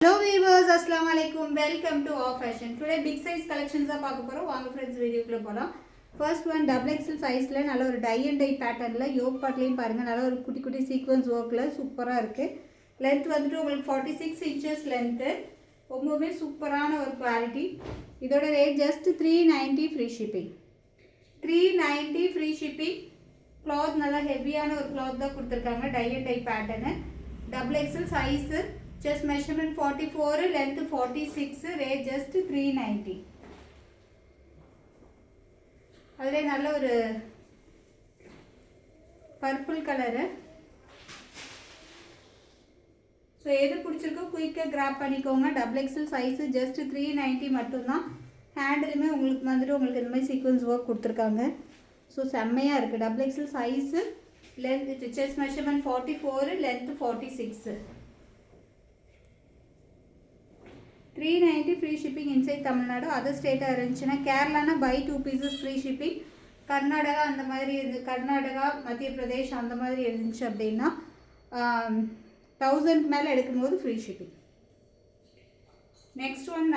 Hello viewers, assalamu alaikum. Welcome to Our Fashion. Today big size collections are பார்க்க போறோம். வாங்க friends வீடியோக்குள்ள போலாம். First one double XL sizeல நல்ல ஒரு டை அண்ட் டை பேட்டர்ன்ல யோக் பார்ட்லயும் பாருங்க நல்ல ஒரு குட்டி குட்டி சீக்வென்ஸ் வர்க்ல சூப்பரா இருக்கு. லெந்த் வந்துட்டு உங்களுக்கு 46 inches லெந்த். ரொம்பவே சூப்பரான ஒரு குவாலிட்டி. இதோட rate just 390 free shipping. 390 free shipping. cloth நல்ல ஹெவியான ஒரு cloth தான் கொடுத்திருக்காங்க. Tie and dye pattern. double XL size chest measurement 44, length 46, rate just 390. அதிலே நல்ல ஒரு பர்பிள் கலரு. ஸோ எது பிடிச்சிருக்கோ குயிக்காக கிராப் பண்ணிக்கோங்க. டபுள் எக்ஸல் சைஸு ஜஸ்ட் 390 மட்டும்தான். ஹேண்டிலுமே உங்களுக்கு வந்துட்டு உங்களுக்கு இந்த மாதிரி சீக்வன்ஸ் ஒர்க் கொடுத்துருக்காங்க. ஸோ செம்மையாக இருக்குது. Double XL size length chest measurement 44, length 46. 390 free shipping inside Tamil Nadu. Other ஸ்டேட்டாக இருந்துச்சுன்னா கேரளானா buy 2 pieces free shipping. Karnataka அந்த மாதிரி கர்நாடகா மத்திய பிரதேஷ் அந்த மாதிரி இருந்துச்சு அப்படின்னா 1000 மேலே எடுக்கும்போது free shipping. Next one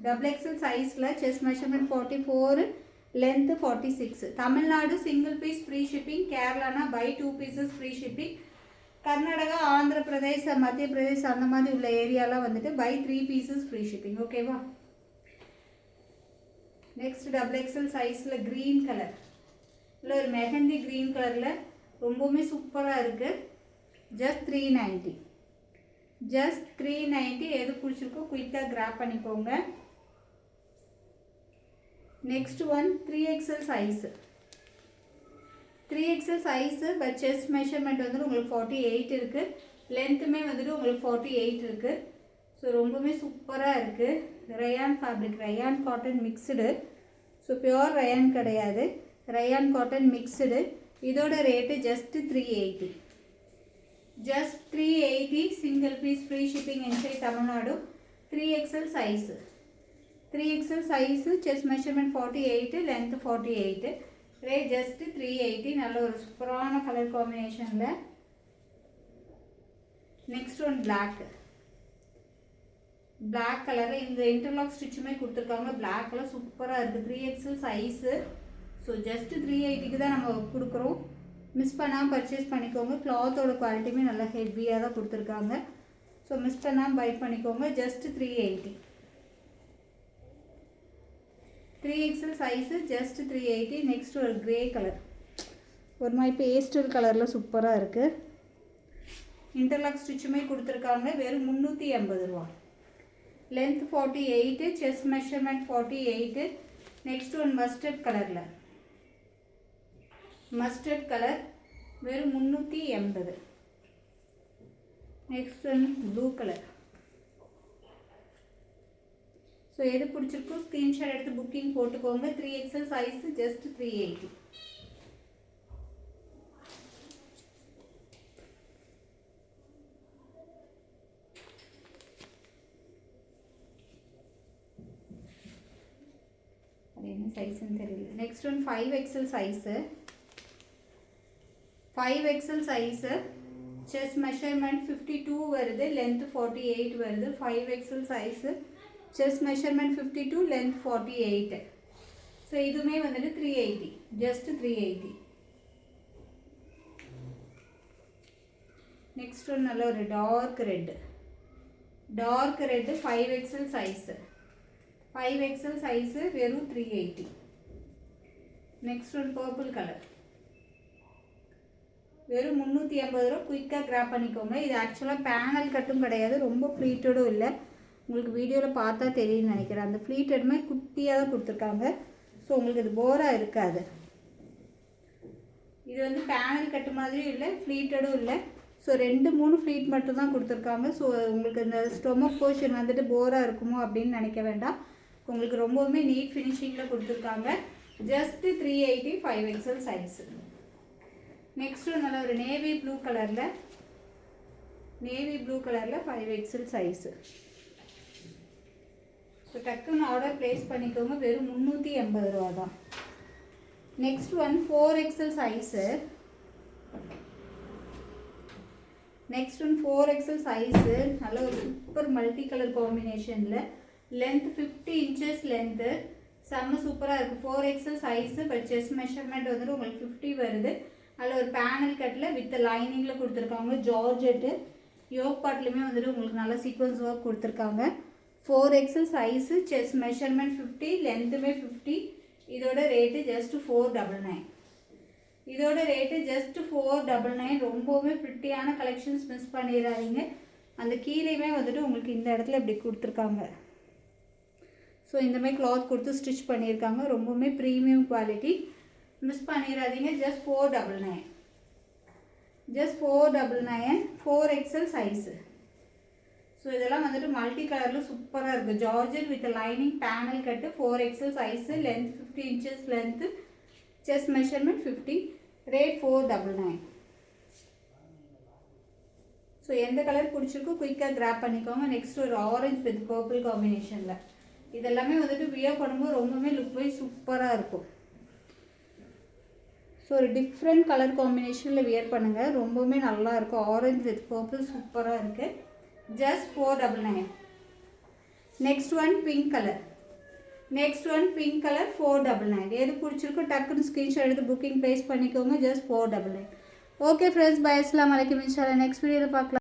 double XL சைஸில் chest measurement 44, length 46. Tamil Nadu single piece free shipping. கேரளானா buy 2 pieces free shipping. Karnataka Andhra Pradesh Madhya Pradesh அந்த மாதிரி உள்ள ஏரியாலாம் வந்துட்டு பை 3 pieces ஃப்ரீ ஷிப்பிங். ஓகேவா? நெக்ஸ்ட் டபுள் எக்ஸல் சைஸில் க்ரீன் கலர் இல்லை ஒரு மெஹந்தி க்ரீன் கலரில் ரொம்பவுமே சூப்பராக இருக்குது. ஜஸ்ட் 390. ஜஸ்ட் 390. எது பிடிச்சிருக்கோ குயிக்காக கிராப் பண்ணிக்கோங்க. Next one 3XL size. 3XL size but chest measurement வந்துட்டு உங்களுக்கு 48 இருக்குது. லென்த்துமே வந்துட்டு உங்களுக்கு 48 இருக்குது. ஸோ ரொம்பவுமே சூப்பராக இருக்குது. Rayon fabric, rayon cotton mixed. So pure rayon கிடையாது, ரயான் காட்டன் மிக்ஸ்டு. இதோட rate just 380. Just 380. Single piece free shipping inside Tamil Nadu. 3XL size. 3XL size chest measurement 48, length 48. Rate just 380. நல்ல ஒரு சூப்பரான கலர் காம்பினேஷனில். Next one black. பிளாக் கலரில் இந்த interlock ஸ்டிச்சுமே கொடுத்துருக்காங்க. Black colour சூப்பராக இருக்குது. 3XL size. ஸோ ஜஸ்ட் 380க்கு தான் நம்ம கொடுக்குறோம். மிஸ் பண்ணாமல் பர்ச்சேஸ் பண்ணிக்கோங்க. கிளாத்தோட குவாலிட்டியுமே நல்லா ஹெவியாக தான் கொடுத்துருக்காங்க. ஸோ மிஸ் பண்ணாமல் பை பண்ணிக்கோங்க. Just 380. 3XL size just 380. Next ஒரு க்ரே கலர், ஒரு மாதிரி பேஸ்டல் கலரில் சூப்பராக இருக்குது. இன்டர்லாக் ஸ்டிச்சுமே கொடுத்துருக்காங்க. வெறும் 380 ரூபா. Length 48, chest measurement 48. Next one mustard கலரில், மஸ்டர்ட் கலர் வெறும் 380. Next one blue colour. So எது பிடிச்சிருக்கோ ஸ்க்ரீன்ஷாட் எடுத்து புக்கிங் போட்டுக்கோங்க. 3XL size just 380. அது என்ன சைஸுன்னு தெரியல. Next one 5XL size. 5XL size chest measurement 52 வருது, லென்த் 48 வருது. 5XL size chest measurement 52, length 48. So இதுவுமே வந்துட்டு 380. ஜஸ்ட் 380. நெக்ஸ்ட் ஒன்று நல்ல ஒரு dark red. Dark red 5XL size. 5XL size வெறும் 380. நெக்ஸ்ட் ஒன் பர்பிள் கலர் வெறும் 380 ரூபா. குயிக்காக கிராப் பண்ணிக்கோங்க. இது ஆக்சுவலாக பேனல் கட்டும் கிடையாது, ரொம்ப ஃப்ளீட்டடும் இல்லை. உங்களுக்கு வீடியோவில் பார்த்தா தெரியும்னு நினைக்கிறேன். அந்த ஃப்ளீட்டடுமே குட்டியாக தான் கொடுத்துருக்காங்க. ஸோ உங்களுக்கு இது போராக இருக்காது. இது வந்து பேனல் கட்டு மாதிரியும் இல்லை, ஃப்ளீட்டடும் இல்லை. ஸோ 2-3 ஃப்ளீட் மட்டும் தான் கொடுத்துருக்காங்க. ஸோ உங்களுக்கு இந்த ஸ்டொமக் போர்ஷன் வந்துட்டு போராக இருக்குமோ அப்படின்னு நினைக்க வேண்டாம். உங்களுக்கு ரொம்பவுமே நீட் ஃபினிஷிங்கில் கொடுத்துருக்காங்க. ஜஸ்ட் 380. 5XL size. நெக்ஸ்ட்டு நல்ல ஒரு நேவி ப்ளூ கலரில், நேவி ப்ளூ கலரில் 5XL சைஸு. ஸோ டக்குன்னு ஆர்டர் ப்ளேஸ் பண்ணிக்கோங்க. வெறும் 380 ரூபா தான். Next one 4XL size. Next one 4XL size, நல்ல ஒரு சூப்பர் மல்டி கலர் காம்பினேஷனில், லென்த் 50 இன்ச்சஸ் லென்த்து, செம்ம சூப்பராக இருக்குது. 4XL size, but chest measurement வந்துட்டு உங்களுக்கு 50 வருது. அதில் ஒரு பேனல் கட்டில் வித் லைனிங்கில் கொடுத்துருக்காங்க. ஜார்ஜெட்டு யோக் பார்ட்லேயுமே வந்துட்டு உங்களுக்கு நல்ல சீக்வன்ஸ் ஒர்க் கொடுத்துருக்காங்க. 4XL size, chest measurement 50, லென்த்துமே 50. இதோட ரேட்டு ஜஸ்ட் 499. இதோட ரேட்டு ஜஸ்ட் 499. ரொம்பவுமே ப்ரிட்டியான கலெக்ஷன்ஸ், மிஸ் பண்ணிடாதீங்க. அந்த கீழேயுமே வந்துட்டு உங்களுக்கு இந்த இடத்துல இப்படி கொடுத்துருக்காங்க. ஸோ இந்தமாதிரி கிளாத் கொடுத்து ஸ்டிச் பண்ணியிருக்காங்க. ரொம்பவுமே ப்ரீமியம் குவாலிட்டி, மிஸ் பண்ணிடாதீங்க. Just 499. Just 499. 4XL size. So இதெல்லாம் வந்துட்டு மல்டி கலரில் சூப்பராக இருக்குது. Georgette with lining panel cut, 4XL size, length 50 inches length, chest measurement 50, rate 499. So எந்த கலர் பிடிச்சிருக்கோ குயிக்காக கிராப் பண்ணிக்கோங்க. நெக்ஸ்ட் ஒரு ஆரஞ்சு வித் பர்பிள் காம்பினேஷனில், இதெல்லாமே வந்துட்டு வியர் பண்ணும்போது ரொம்பவுமே லுக் வைஸ் சூப்பராக இருக்கும். ஸோ ஒரு டிஃப்ரெண்ட் கலர் காம்பினேஷனில் வியர் பண்ணுங்கள், ரொம்பவுமே நல்லாயிருக்கும். ஆரஞ்சு வித் பர்பிள் சூப்பராக இருக்குது. Just 499. Next one pink colour. Next one pink colour 499. எது பிடிச்சிருக்கோ டக்குன்னு ஸ்க்ரீன்ஷாட் எடுத்து புக்கிங் ப்ளேஸ் பண்ணிக்கோங்க. ஜஸ்ட் 499. Okay friends, bye. அஸ்ஸலாமு அலைக்கும். இன்ஷால்லா நெக்ஸ்ட் வீடியோவில் பார்க்கலாம்.